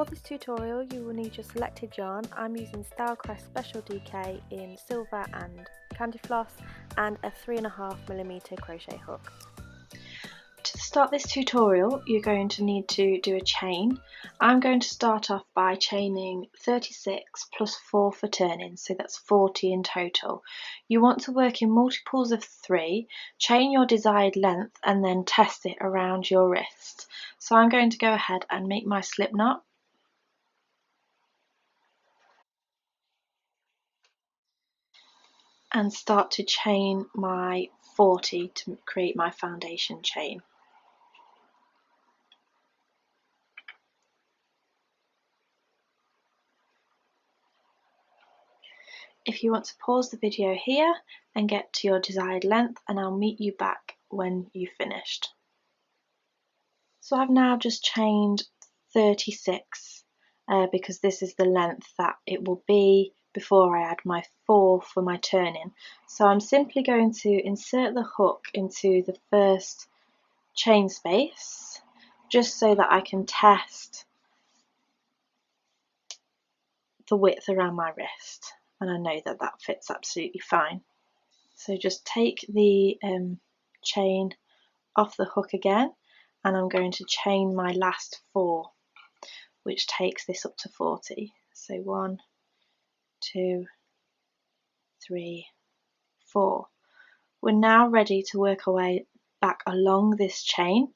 For this tutorial you will need your selected yarn. I'm using Stylecrest Special DK in silver and candy floss and a 3.5mm crochet hook. To start this tutorial you're going to need to do a chain. I'm going to start off by chaining 36 plus 4 for turning, so that's 40 in total. You want to work in multiples of 3, chain your desired length and then test it around your wrist. So I'm going to go ahead and make my slip knot. And start to chain my 40 to create my foundation chain. If you want to pause the video here and get to your desired length, and I'll meet you back when you've finished. So I've now just chained 36 because this is the length that it will be before I add my 4 for my turning. So I'm simply going to insert the hook into the first chain space just so that I can test the width around my wrist, and I know that that fits absolutely fine. So just take the chain off the hook again, and I'm going to chain my last 4, which takes this up to 40. So 1, 2, 3, 4. We're now ready to work our way back along this chain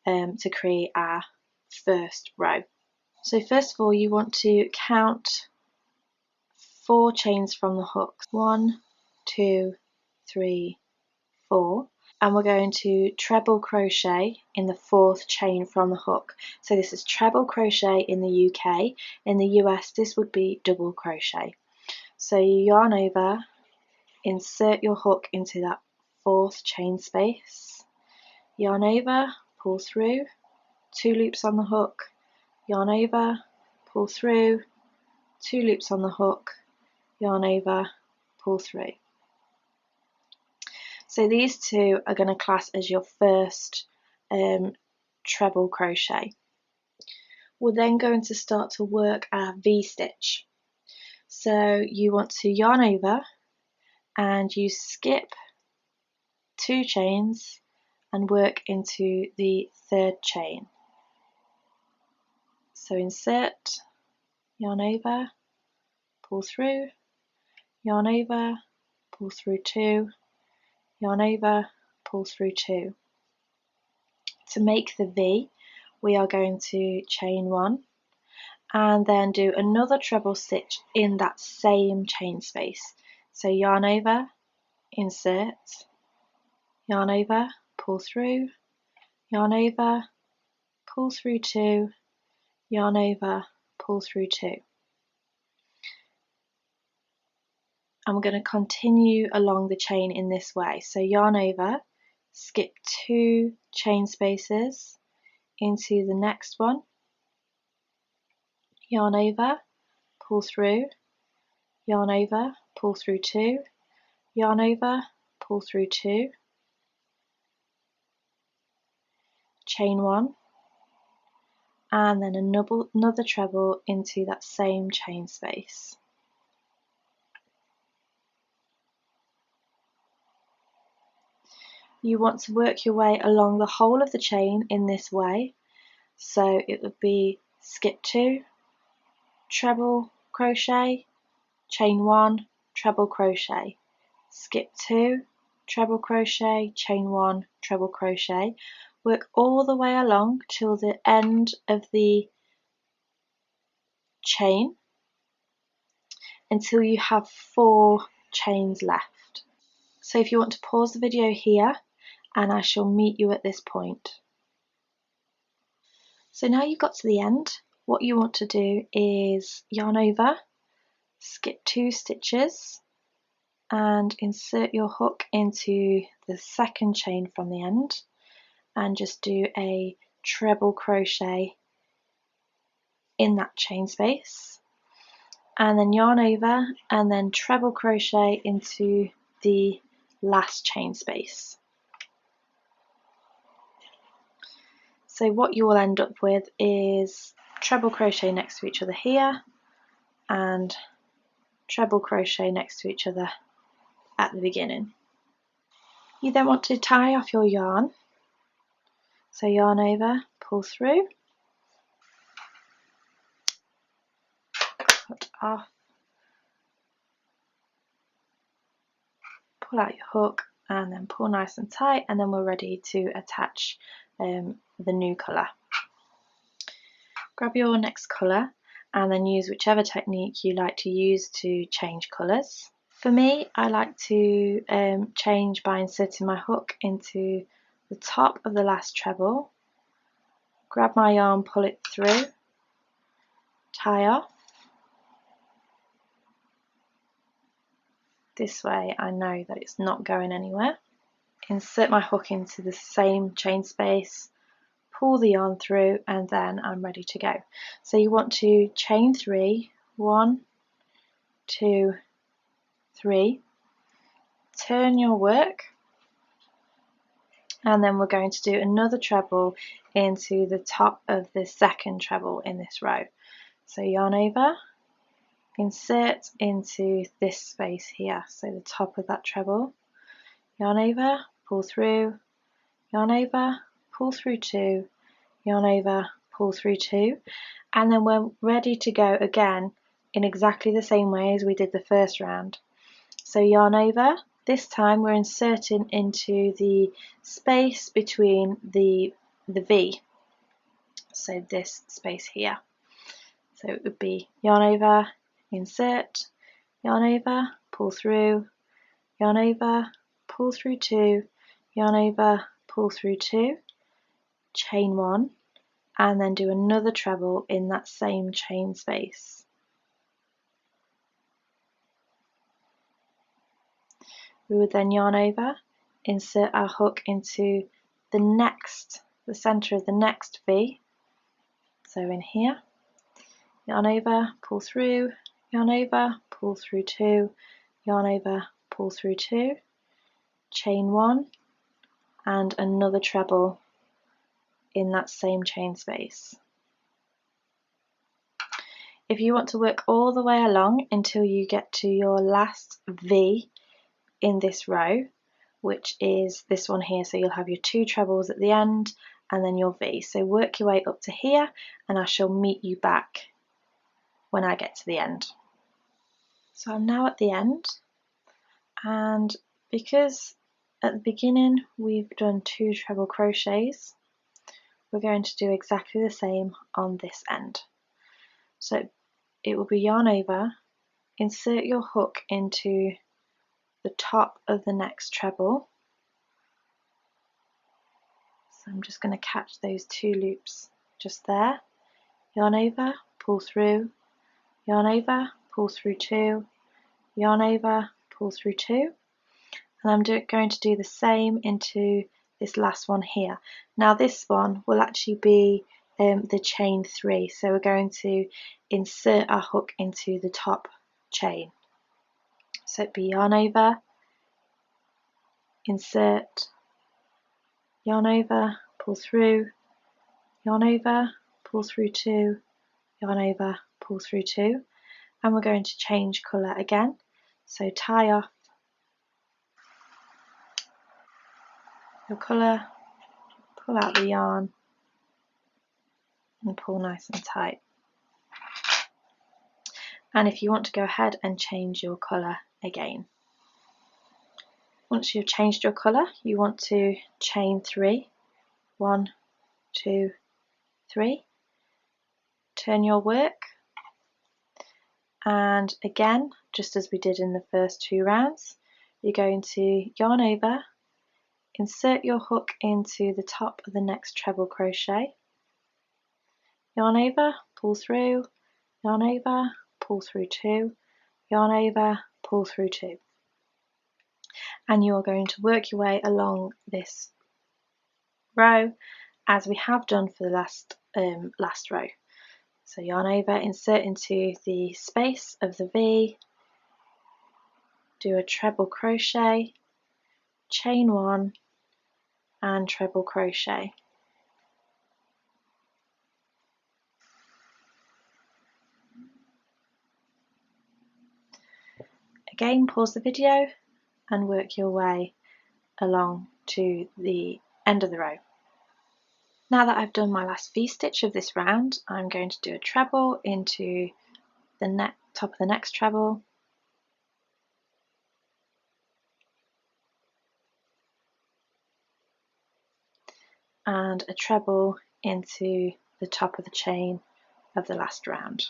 to create our first row. So first of all you want to count 4 chains from the hooks. 1, 2, 3, 4, and we're going to treble crochet in the 4th chain from the hook. So this is treble crochet in the UK. In the US this would be double crochet. So you yarn over, insert your hook into that 4th chain space, yarn over, pull through, 2 loops on the hook, yarn over, pull through, 2 loops on the hook, yarn over, pull through. So these two are going to class as your first treble crochet. We're then going to start to work our V-stitch. So you want to yarn over and you skip 2 chains and work into the 3rd chain. So insert, yarn over, pull through, yarn over, pull through 2, yarn over, pull through 2. To make the V we are going to chain 1 and then do another treble stitch in that same chain space. So yarn over, insert, yarn over, pull through, yarn over, pull through 2, yarn over, pull through 2. And we're going to continue along the chain in this way. So yarn over, skip 2 chain spaces into the next one, yarn over, pull through, yarn over, pull through 2, yarn over, pull through 2, chain 1, and then another treble into that same chain space. You want to work your way along the whole of the chain in this way. So it would be skip 2, treble crochet, chain 1, treble crochet, skip 2, treble crochet, chain 1, treble crochet. Work all the way along till the end of the chain until you have 4 chains left. So if you want to pause the video here, and I shall meet you at this point. So now you've got to the end, what you want to do is yarn over, skip 2 stitches and insert your hook into the 2nd chain from the end and just do a treble crochet in that chain space, and then yarn over and then treble crochet into the last chain space. So what you will end up with is treble crochet next to each other here, and treble crochet next to each other at the beginning. You then want to tie off your yarn, so yarn over, pull through, cut off, pull out your hook, and then pull nice and tight, and then we're ready to attach the new colour. Grab your next colour and then use whichever technique you like to use to change colours. For me, I like to change by inserting my hook into the top of the last treble, grab my yarn, pull it through, tie off. This way I know that it's not going anywhere. Insert my hook into the same chain space, pull the yarn through, and then I'm ready to go. So you want to chain 3, 1, 2, 3, turn your work, and then we're going to do another treble into the top of the second treble in this row. So yarn over, insert into this space here, so the top of that treble, yarn over, pull through, yarn over, pull through 2, yarn over, pull through 2, and then we're ready to go again in exactly the same way as we did the first round. So yarn over, this time we're inserting into the space between the V, so this space here. So it would be yarn over, insert, yarn over, pull through, yarn over, pull through 2, yarn over, pull through 2, chain 1, and then do another treble in that same chain space. We would then yarn over, insert our hook into the centre of the next V, so in here, yarn over, pull through, yarn over, pull through 2, yarn over, pull through 2, chain 1, and another treble in that same chain space. If you want to work all the way along until you get to your last V in this row, which is this one here, so you'll have your 2 trebles at the end and then your V. So work your way up to here and I shall meet you back when I get to the end. So I'm now at the end, and because at the beginning we've done 2 treble crochets, we're going to do exactly the same on this end. So it will be yarn over, insert your hook into the top of the next treble. So I'm just going to catch those 2 loops just there, yarn over, pull through, yarn over, pull through 2, yarn over, pull through 2, and I'm going to do the same into this last one here. Now this one will actually be the chain 3, so we're going to insert our hook into the top chain. So it'd be yarn over, insert, yarn over, pull through, yarn over, pull through 2, yarn over, pull through 2, and we're going to change colour again. So tie off your colour, pull out the yarn and pull nice and tight. And if you want to go ahead and change your colour again. Once you've changed your colour, you want to chain 3, 1, 2, 3, turn your work, and again, just as we did in the first 2 rounds, you're going to yarn over, insert your hook into the top of the next treble crochet, yarn over, pull through, yarn over, pull through 2, yarn over, pull through 2. And you are going to work your way along this row as we have done for the last row. So yarn over, insert into the space of the V, do a treble crochet, chain 1 and treble crochet. Again, pause the video and work your way along to the end of the row. Now that I've done my last V-stitch of this round, I'm going to do a treble into the top of the next treble, and a treble into the top of the chain of the last round.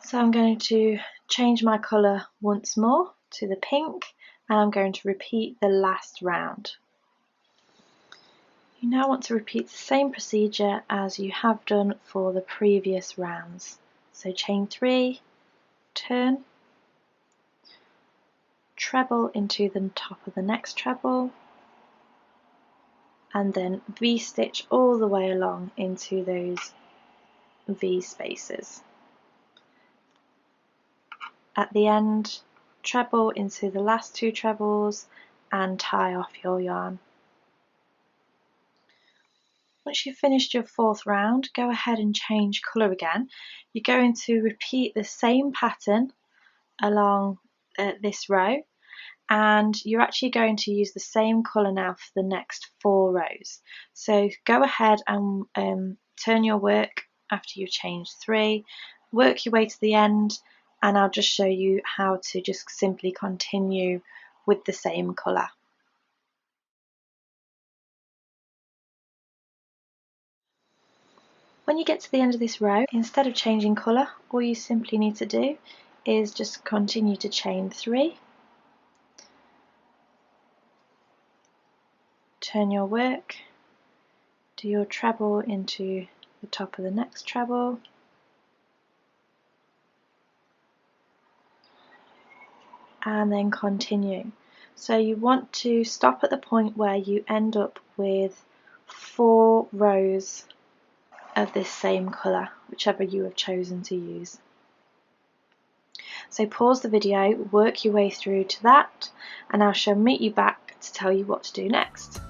So I'm going to change my colour once more to the pink, and I'm going to repeat the last round. You now want to repeat the same procedure as you have done for the previous rounds. So chain 3, turn, treble into the top of the next treble, and then V-stitch all the way along into those V spaces. At the end, treble into the last 2 trebles and tie off your yarn. Once you've finished your 4th round, go ahead and change colour again. You're going to repeat the same pattern along this row, and you're actually going to use the same colour now for the next 4 rows. So go ahead and turn your work after you've changed 3, work your way to the end, and I'll just show you how to just simply continue with the same colour. When you get to the end of this row, instead of changing colour, all you simply need to do is just continue to chain 3, turn your work, do your treble into the top of the next treble, and then continue. So you want to stop at the point where you end up with 4 rows of this same colour, whichever you have chosen to use. So pause the video, work your way through to that, and I shall meet you back to tell you what to do next.